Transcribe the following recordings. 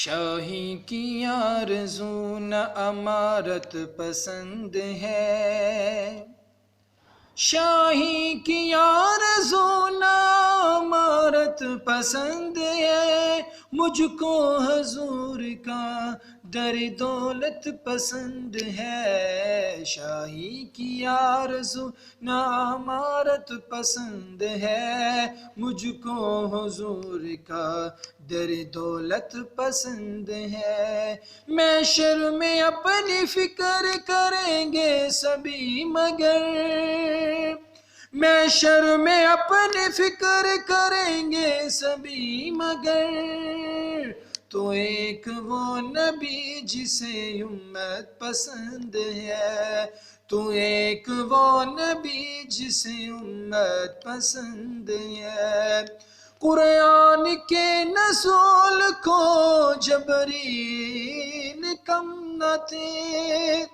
شاہی کی آرزو نہ امارت پسند ہے، شاہی کی آرزو نہ امارت پسند ہے، مجھ کو حضور کا در دولت پسند ہے۔ شاہی کی آرزو نہ امارت پسند ہے، مجھ کو حضور کا در دولت پسند ہے۔ محشر میں اپنی فکر کریں گے سبھی مگر، محشر میں اپنی فکر کریں گے سبھی مگر، تو ایک وہ نبی جسے امت پسند ہے، تو ایک وہ نبی جسے امت پسند ہے۔ قرآن کے نزول کو جبریل کم نہ تھے،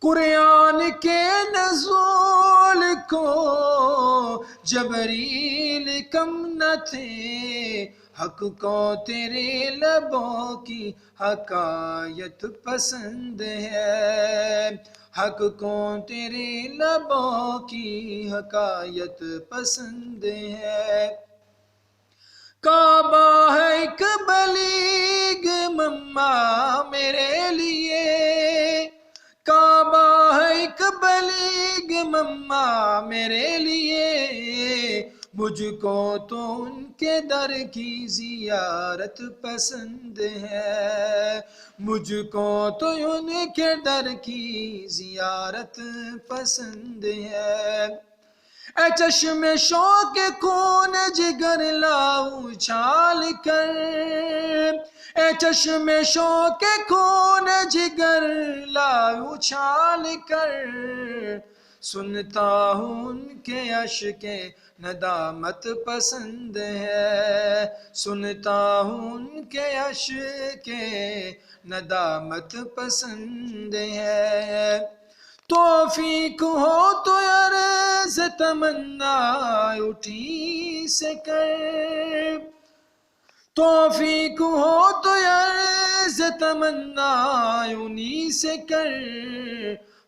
قرآن کے نزول کو جبریل کم نہ تھے، حق کو تیرے لبوں کی حکایت پسند ہے، حق کو تیرے لبوں کی حکایت پسند ہے۔ کعبہ ہے ایک بلیغ مما میرے لیے، کعبہ ہے ایک بلیغ مما میرے لیے، مجھ کو تو ان کے در کی زیارت پسند ہے، مجھ کو تو ان کے در کی زیارت پسند ہے۔ اے چشم شوق خون جگر لاؤ اچھال کر، اے چشم شوق خون جگر لاؤ اچھال کر، سنتا ہوں ان کے اشک ندامت پسند ہے، سنتا ہوں ان کے اشک ندامت پسند ہے۔ توفیق ہو تو عرض تمنا اٹھی سے کر، توفیق ہو تو عرض تمنا انہی سے کر،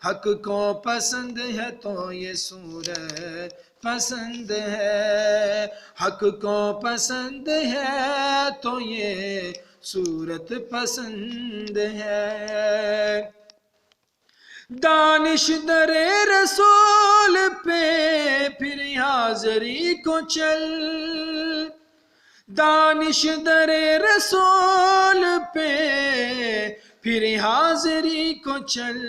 حق کو پسند ہے تو یہ صورت پسند ہے، حق کو پسند ہے تو یہ صورت پسند ہے۔ دانش در رسول پہ پھر حاضری کو چل، دانش در رسول پہ پھر حاضری کو چل،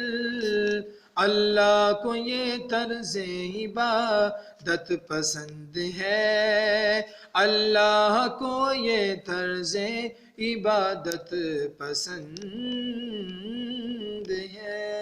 اللہ کو یہ طرز عبادت پسند ہے، اللہ کو یہ طرز عبادت پسند ہے۔